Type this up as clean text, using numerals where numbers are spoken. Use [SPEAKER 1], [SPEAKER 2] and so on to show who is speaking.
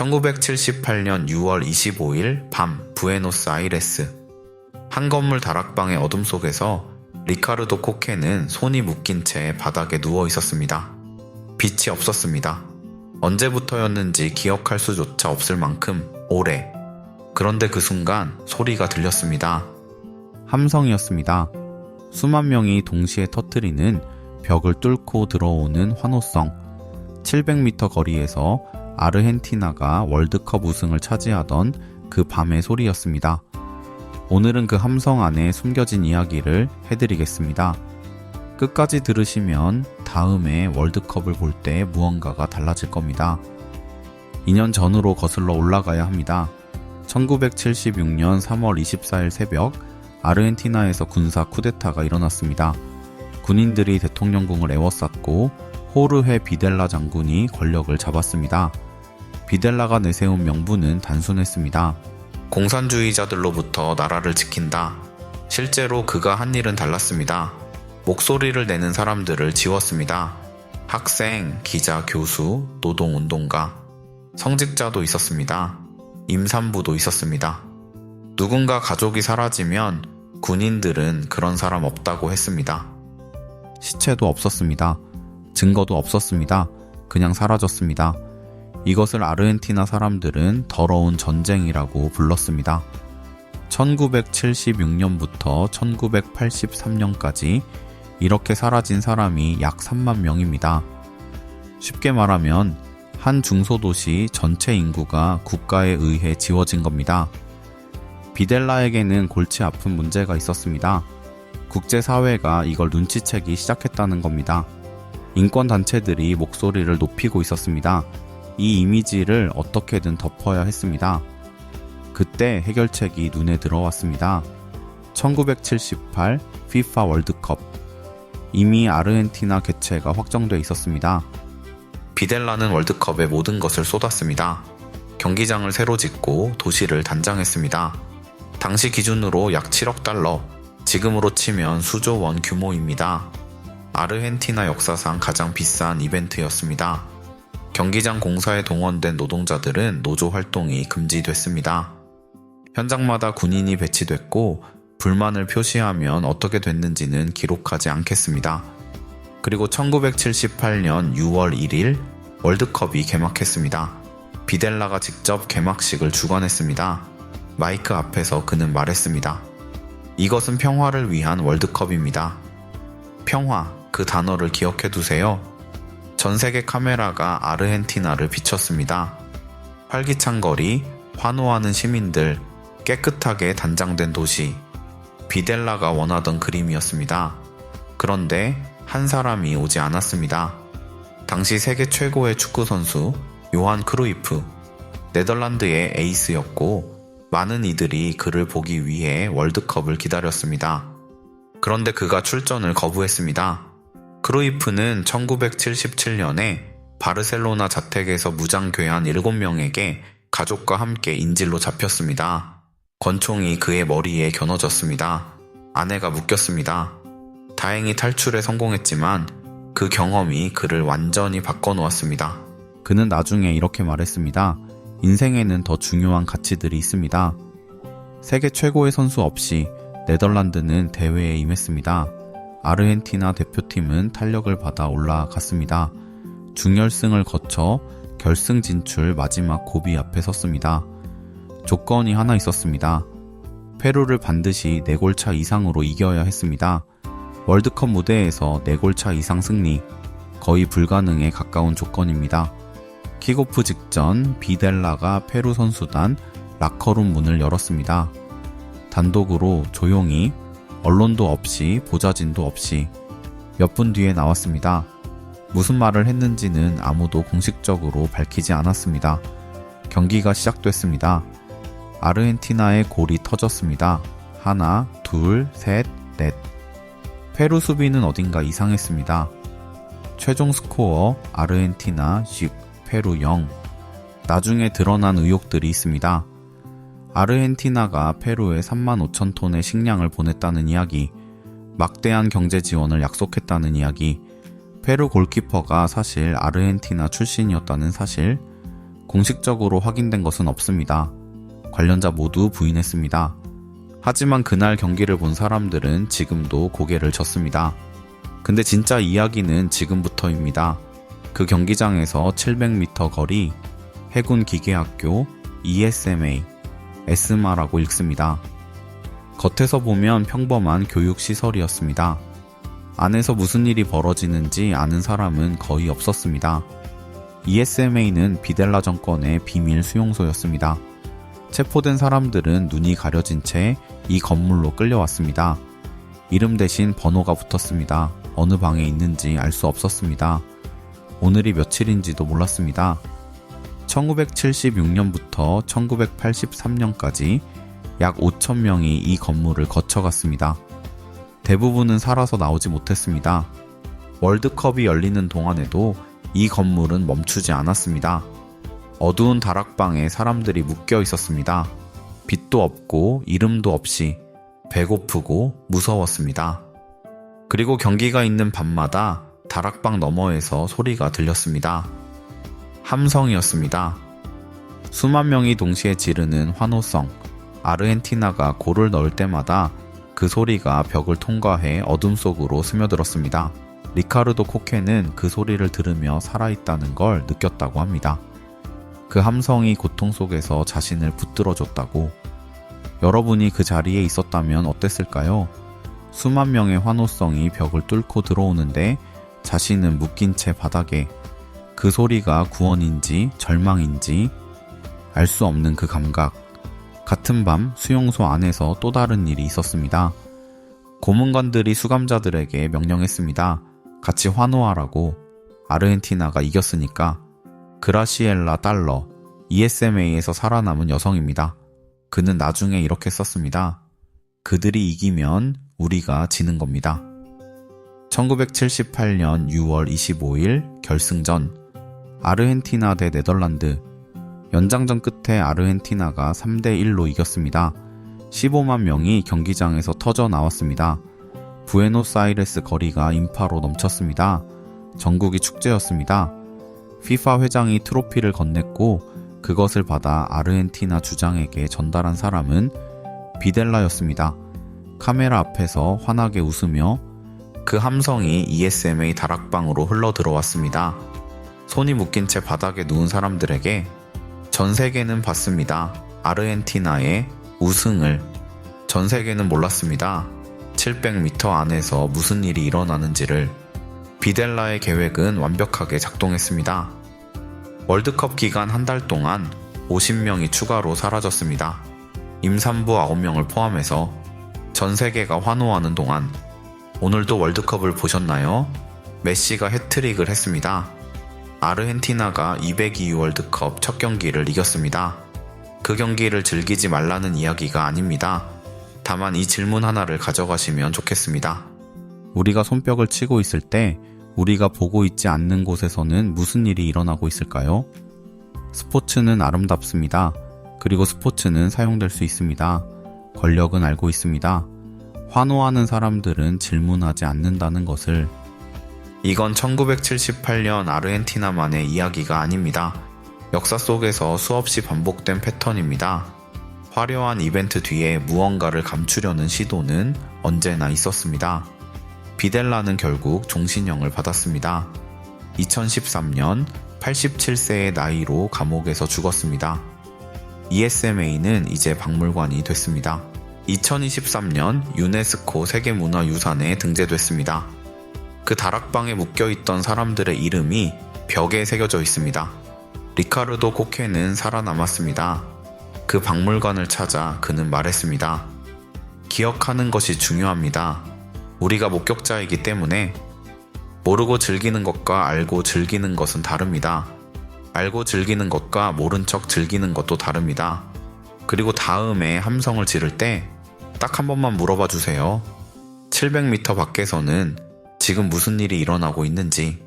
[SPEAKER 1] 1978년 6월 25일 밤 부에노스아이레스. 한 건물 다락방의 어둠 속에서 리카르도 코케는 손이 묶인 채 바닥에 누워 있었습니다. 빛이 없었습니다. 언제부터였는지 기억할 수조차 없을 만큼 오래. 그런데 그 순간 소리가 들렸습니다. 함성이었습니다. 수만 명이 동시에 터뜨리는 벽을 뚫고 들어오는 환호성. 700m 거리에서 아르헨티나가 월드컵 우승을 차지하던 그 밤의 소리였습니다. 오늘은 그 함성 안에 숨겨진 이야기를 해드리겠습니다. 끝까지 들으시면 다음에 월드컵을 볼 때 무언가가 달라질 겁니다. 2년 전으로 거슬러 올라가야 합니다. 1976년 3월 24일 새벽 아르헨티나에서 군사 쿠데타가 일어났습니다. 군인들이 대통령궁을 에워쌌고 호르헤 비델라 장군이 권력을 잡았습니다. 비델라가 내세운 명분은 단순했습니다. 공산주의자들로부터 나라를 지킨다. 실제로 그가 한 일은 달랐습니다. 목소리를 내는 사람들을 지웠습니다. 학생, 기자, 교수, 노동운동가, 성직자도 있었습니다. 임산부도 있었습니다. 누군가 가족이 사라지면 군인들은 그런 사람 없다고 했습니다. 시체도 없었습니다. 증거도 없었습니다. 그냥 사라졌습니다. 이것을 아르헨티나 사람들은 더러운 전쟁이라고 불렀습니다. 1976년부터 1983년까지 이렇게 사라진 사람이 약 3만 명입니다. 쉽게 말하면 한 중소도시 전체 인구가 국가에 의해 지워진 겁니다. 비델라에게는 골치 아픈 문제가 있었습니다. 국제사회가 이걸 눈치채기 시작했다는 겁니다. 인권단체들이 목소리를 높이고 있었습니다. 이 이미지를 어떻게든 덮어야 했습니다. 그때 해결책이 눈에 들어왔습니다. 1978 FIFA 월드컵. 이미 아르헨티나 개최가 확정돼 있었습니다. 비델라는 월드컵에 모든 것을 쏟았습니다. 경기장을 새로 짓고 도시를 단장했습니다. 당시 기준으로 약 7억 달러, 지금으로 치면 수조 원 규모입니다. 아르헨티나 역사상 가장 비싼 이벤트였습니다. 경기장 공사에 동원된 노동자들은 노조 활동이 금지됐습니다. 현장마다 군인이 배치됐고 불만을 표시하면 어떻게 됐는지는 기록하지 않겠습니다. 그리고 1978년 6월 1일 월드컵이 개막했습니다. 비델라가 직접 개막식을 주관했습니다. 마이크 앞에서 그는 말했습니다. 이것은 평화를 위한 월드컵입니다. 평화, 그 단어를 기억해두세요. 전 세계 카메라가 아르헨티나를 비췄습니다. 활기찬 거리, 환호하는 시민들, 깨끗하게 단장된 도시. 비델라가 원하던 그림이었습니다. 그런데 한 사람이 오지 않았습니다. 당시 세계 최고의 축구선수 요한 크루이프, 네덜란드의 에이스였고 많은 이들이 그를 보기 위해 월드컵을 기다렸습니다. 그런데 그가 출전을 거부했습니다. 크루이프는 1977년에 바르셀로나 자택에서 무장괴한 7명에게 가족과 함께 인질로 잡혔습니다. 권총이 그의 머리에 겨눠졌습니다. 아내가 묶였습니다. 다행히 탈출에 성공했지만 그 경험이 그를 완전히 바꿔놓았습니다. 그는 나중에 이렇게 말했습니다. 인생에는 더 중요한 가치들이 있습니다. 세계 최고의 선수 없이 네덜란드는 대회에 임했습니다. 아르헨티나 대표팀은 탄력을 받아 올라갔습니다. 준결승을 거쳐 결승 진출 마지막 고비 앞에 섰습니다. 조건이 하나 있었습니다. 페루를 반드시 4골차 이상으로 이겨야 했습니다. 월드컵 무대에서 4골차 이상 승리, 거의 불가능에 가까운 조건입니다. 킥오프 직전 비델라가 페루 선수단 라커룸 문을 열었습니다. 단독으로 조용히, 언론도 없이, 보좌진도 없이 몇 분 뒤에 나왔습니다. 무슨 말을 했는지는 아무도 공식적으로 밝히지 않았습니다. 경기가 시작됐습니다. 아르헨티나의 골이 터졌습니다. 하나, 둘, 셋, 넷. 페루 수비는 어딘가 이상했습니다. 최종 스코어 아르헨티나 10, 페루 0. 나중에 드러난 의혹들이 있습니다. 아르헨티나가 페루에 35,000톤의 식량을 보냈다는 이야기, 막대한 경제 지원을 약속했다는 이야기, 페루 골키퍼가 사실 아르헨티나 출신이었다는 사실, 공식적으로 확인된 것은 없습니다. 관련자 모두 부인했습니다. 하지만 그날 경기를 본 사람들은 지금도 고개를 젓습니다. 근데 진짜 이야기는 지금부터입니다. 그 경기장에서 700m 거리 해군기계학교 ESMA, 에스마라고 읽습니다. 겉에서 보면 평범한 교육시설이었습니다. 안에서 무슨 일이 벌어지는지 아는 사람은 거의 없었습니다. ESMA는 비델라 정권의 비밀 수용소였습니다. 체포된 사람들은 눈이 가려진 채 이 건물로 끌려왔습니다. 이름 대신 번호가 붙었습니다. 어느 방에 있는지 알 수 없었습니다. 오늘이 며칠인지도 몰랐습니다. 1976년부터 1983년까지 약 5,000명이 이 건물을 거쳐갔습니다. 대부분은 살아서 나오지 못했습니다. 월드컵이 열리는 동안에도 이 건물은 멈추지 않았습니다. 어두운 다락방에 사람들이 묶여 있었습니다. 빛도 없고 이름도 없이 배고프고 무서웠습니다. 그리고 경기가 있는 밤마다 다락방 너머에서 소리가 들렸습니다. 함성이었습니다. 수만 명이 동시에 지르는 환호성. 아르헨티나가 골을 넣을 때마다 그 소리가 벽을 통과해 어둠 속으로 스며들었습니다. 리카르도 코케는 그 소리를 들으며 살아있다는 걸 느꼈다고 합니다. 그 함성이 고통 속에서 자신을 붙들어줬다고. 여러분이 그 자리에 있었다면 어땠을까요? 수만 명의 환호성이 벽을 뚫고 들어오는데 자신은 묶인 채 바닥에. 그 소리가 구원인지 절망인지 알 수 없는 그 감각. 같은 밤 수용소 안에서 또 다른 일이 있었습니다. 고문관들이 수감자들에게 명령했습니다. 같이 환호하라고. 아르헨티나가 이겼으니까. 그라시엘라 달러, ESMA에서 살아남은 여성입니다. 그는 나중에 이렇게 썼습니다. 그들이 이기면 우리가 지는 겁니다. 1978년 6월 25일 결승전 아르헨티나 대 네덜란드. 연장전 끝에 아르헨티나가 3대1로 이겼습니다. 15만 명이 경기장에서 터져 나왔습니다. 부에노스아이레스 거리가 인파로 넘쳤습니다. 전국이 축제였습니다. FIFA 회장이 트로피를 건넸고 그것을 받아 아르헨티나 주장에게 전달한 사람은 비델라였습니다. 카메라 앞에서 환하게 웃으며 그 함성이 ESMA 다락방으로 흘러 들어왔습니다. 손이 묶인 채 바닥에 누운 사람들에게 전 세계는 봤습니다. 아르헨티나의 우승을. 전 세계는 몰랐습니다. 700m 안에서 무슨 일이 일어나는지를. 비델라의 계획은 완벽하게 작동했습니다. 월드컵 기간 한 달 동안 50명이 추가로 사라졌습니다. 임산부 9명을 포함해서. 전 세계가 환호하는 동안. 오늘도 월드컵을 보셨나요? 메시가 해트릭을 했습니다. 아르헨티나가 202 월드컵 첫 경기를 이겼습니다. 그 경기를 즐기지 말라는 이야기가 아닙니다. 다만 이 질문 하나를 가져가시면 좋겠습니다. 우리가 손뼉을 치고 있을 때 우리가 보고 있지 않는 곳에서는 무슨 일이 일어나고 있을까요? 스포츠는 아름답습니다. 그리고 스포츠는 사용될 수 있습니다. 권력은 알고 있습니다. 환호하는 사람들은 질문하지 않는다는 것을. 이건 1978년 아르헨티나만의 이야기가 아닙니다. 역사 속에서 수없이 반복된 패턴입니다. 화려한 이벤트 뒤에 무언가를 감추려는 시도는 언제나 있었습니다. 비델라는 결국 종신형을 받았습니다. 2013년 87세의 나이로 감옥에서 죽었습니다. ESMA는 이제 박물관이 됐습니다. 2023년 유네스코 세계문화유산에 등재됐습니다. 그 다락방에 묶여있던 사람들의 이름이 벽에 새겨져 있습니다. 리카르도 코케는 살아남았습니다. 그 박물관을 찾아 그는 말했습니다. 기억하는 것이 중요합니다. 우리가 목격자이기 때문에. 모르고 즐기는 것과 알고 즐기는 것은 다릅니다. 알고 즐기는 것과 모른 척 즐기는 것도 다릅니다. 그리고 다음에 함성을 지를 때 딱 한 번만 물어봐 주세요. 700m 밖에서는 지금 무슨 일이 일어나고 있는지.